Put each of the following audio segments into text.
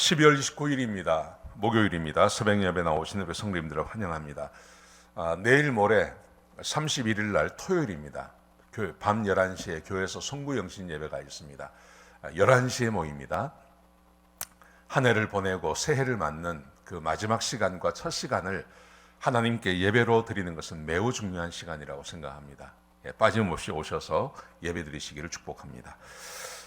12월 29일입니다. 목요일입니다. 새벽 예배 나오신 우리 성도님들을 환영합니다. 내일 모레 31일 날 토요일입니다. 밤 11시에 교회에서 송구영신 예배가 있습니다. 11시에 모입니다. 한 해를 보내고 새해를 맞는 그 마지막 시간과 첫 시간을 하나님께 예배로 드리는 것은 매우 중요한 시간이라고 생각합니다. 빠짐없이 오셔서 예배 드리시기를 축복합니다.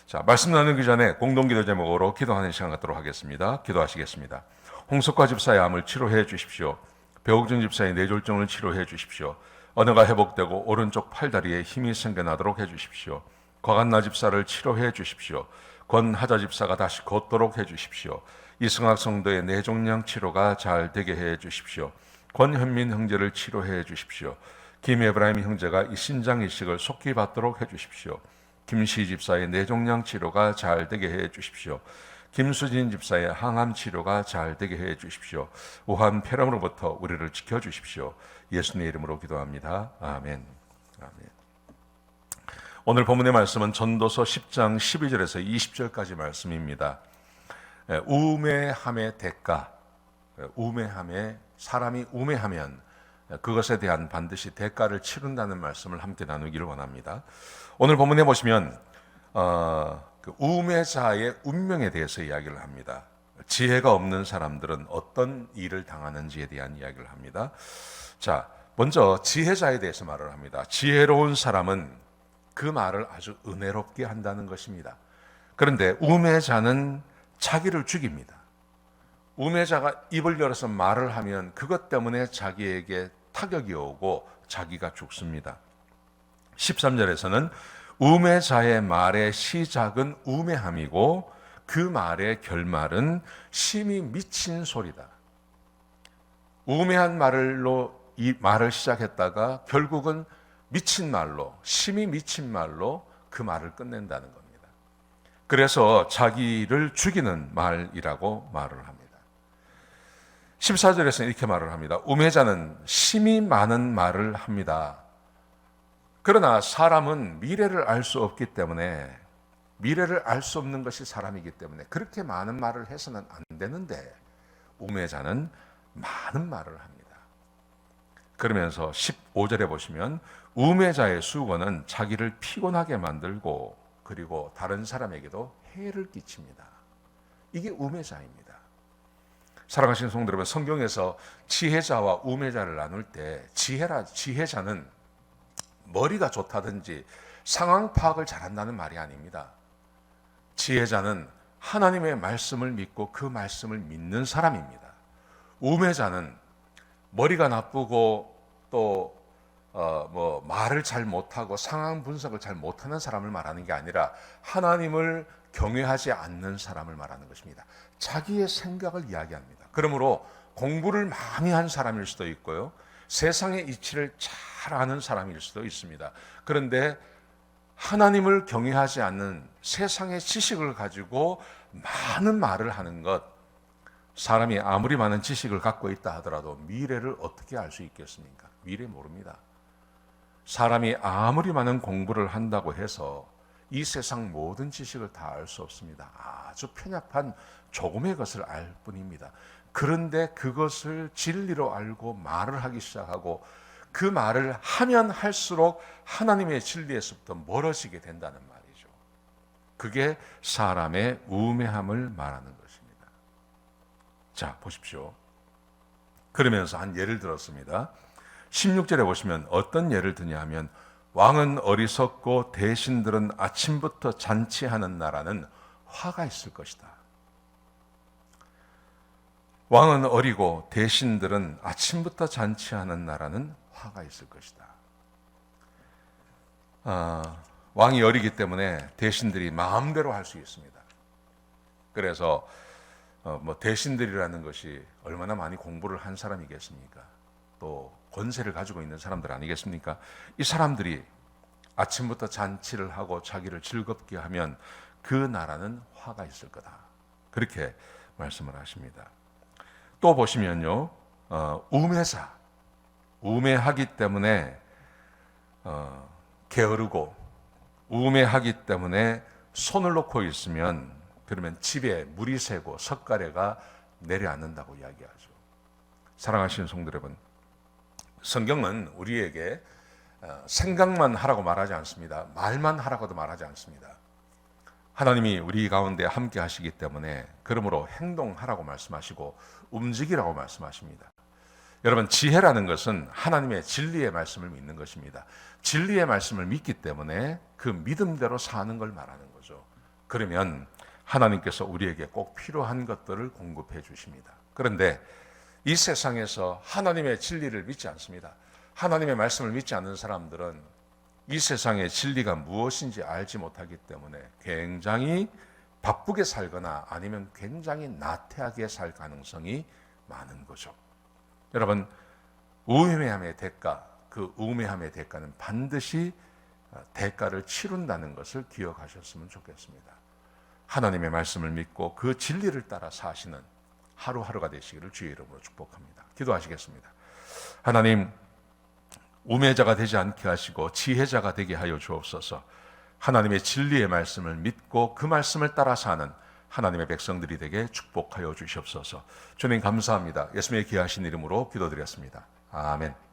자, 말씀 나누기 전에 공동기도 제목으로 기도하는 시간 갖도록 하겠습니다. 기도하시겠습니다. 홍석화 집사의 암을 치료해 주십시오. 배옥준 집사의 뇌졸중을 치료해 주십시오. 언어가 회복되고 오른쪽 팔다리에 힘이 생겨나도록 해 주십시오. 곽한나 집사를 치료해 주십시오. 권하자 집사가 다시 걷도록 해 주십시오. 이승학 성도의 뇌종양 치료가 잘 되게 해 주십시오. 권현민 형제를 치료해 주십시오. 김에브라임 형제가 이 신장 이식을 속히 받도록 해 주십시오. 김시 집사의 뇌종양 치료가 잘 되게 해 주십시오. 김수진 집사의 항암 치료가 잘 되게 해 주십시오. 우한 폐렴으로부터 우리를 지켜 주십시오. 예수님의 이름으로 기도합니다. 아멘. 아멘. 오늘 본문의 말씀은 전도서 10장 12절에서 20절까지 말씀입니다. 우매함의 대가, 사람이 우매하면 그것에 대한 반드시 대가를 치른다는 말씀을 함께 나누기를 원합니다. 오늘 본문에 보시면 그 우매자의 운명에 대해서 이야기를 합니다. 지혜가 없는 사람들은 어떤 일을 당하는지에 대한 이야기를 합니다. 자, 먼저 지혜자에 대해서 말을 합니다. 지혜로운 사람은 그 말을 아주 은혜롭게 한다는 것입니다. 그런데 우매자는 자기를 죽입니다. 우매자가 입을 열어서 말을 하면 그것 때문에 자기에게 타격이 오고 자기가 죽습니다. 13절에서는 우매자의 말의 시작은 우매함이고 그 말의 결말은 심히 미친 소리다. 우매한 말로 이 말을 시작했다가 결국은 미친 말로, 심히 미친 말로 그 말을 끝낸다는 겁니다. 그래서 자기를 죽이는 말이라고 말을 합니다. 14절에서는 이렇게 말을 합니다. 우매자는 심히 많은 말을 합니다. 그러나 사람은 미래를 알 수 없기 때문에, 미래를 알 수 없는 것이 사람이기 때문에 그렇게 많은 말을 해서는 안 되는데 우매자는 많은 말을 합니다. 그러면서 15절에 보시면 우매자의 수고는 자기를 피곤하게 만들고 그리고 다른 사람에게도 해를 끼칩니다. 이게 우매자입니다. 사랑하시는 성도 여러분, 성경에서 지혜자와 우매자를 나눌 때 지혜자는 머리가 좋다든지 상황 파악을 잘한다는 말이 아닙니다. 지혜자는 하나님의 말씀을 믿고 그 말씀을 믿는 사람입니다. 우매자는 머리가 나쁘고 또 말을 잘 못하고 상황 분석을 잘 못하는 사람을 말하는 게 아니라 하나님을 경외하지 않는 사람을 말하는 것입니다. 자기의 생각을 이야기합니다. 그러므로 공부를 많이 한 사람일 수도 있고요. 세상의 이치를 잘 아는 사람일 수도 있습니다. 그런데 하나님을 경외하지 않는 세상의 지식을 가지고 많은 말을 하는 것, 사람이 아무리 많은 지식을 갖고 있다 하더라도 미래를 어떻게 알 수 있겠습니까? 미래 모릅니다. 사람이 아무리 많은 공부를 한다고 해서 이 세상 모든 지식을 다 알 수 없습니다. 아주 편협한 조금의 것을 알 뿐입니다. 그런데 그것을 진리로 알고 말을 하기 시작하고 그 말을 하면 할수록 하나님의 진리에서부터 멀어지게 된다는 말이죠. 그게 사람의 우매함을 말하는 것입니다. 자, 보십시오. 그러면서 한 예를 들었습니다. 16절에 보시면 어떤 예를 드냐 하면 왕은 어리석고 대신들은 아침부터 잔치하는 나라는 화가 있을 것이다. 왕은 어리고 대신들은 아침부터 잔치하는 나라는 화가 있을 것이다. 왕이 어리기 때문에 대신들이 마음대로 할 수 있습니다. 그래서 대신들이라는 것이 얼마나 많이 공부를 한 사람이겠습니까? 또 권세를 가지고 있는 사람들 아니겠습니까? 이 사람들이 아침부터 잔치를 하고 자기를 즐겁게 하면 그 나라는 화가 있을 거다. 그렇게 말씀을 하십니다. 또 보시면요, 우매하기 때문에 게으르고 우매하기 때문에 손을 놓고 있으면 그러면 집에 물이 새고 석가래가 내려앉는다고 이야기하죠. 사랑하시는 성도 여러분, 성경은 우리에게 생각만 하라고 말하지 않습니다. 말만 하라고도 말하지 않습니다. 하나님이 우리 가운데 함께 하시기 때문에 그러므로 행동하라고 말씀하시고 움직이라고 말씀하십니다. 여러분, 지혜라는 것은 하나님의 진리의 말씀을 믿는 것입니다. 진리의 말씀을 믿기 때문에 그 믿음대로 사는 걸 말하는 거죠. 그러면 하나님께서 우리에게 꼭 필요한 것들을 공급해 주십니다. 그런데 이 세상에서 하나님의 진리를 믿지 않습니다. 하나님의 말씀을 믿지 않는 사람들은 이 세상의 진리가 무엇인지 알지 못하기 때문에 굉장히 바쁘게 살거나 아니면 굉장히 나태하게 살 가능성이 많은 거죠. 여러분, 우매함의 대가, 그 우매함의 대가는 반드시 대가를 치른다는 것을 기억하셨으면 좋겠습니다. 하나님의 말씀을 믿고 그 진리를 따라 사시는 하루하루가 되시기를 주의 이름으로 축복합니다. 기도하시겠습니다. 하나님, 우매자가 되지 않게 하시고 지혜자가 되게 하여 주옵소서. 하나님의 진리의 말씀을 믿고 그 말씀을 따라 사는 하나님의 백성들이 되게 축복하여 주시옵소서. 주님 감사합니다. 예수님의 귀하신 이름으로 기도드렸습니다. 아멘.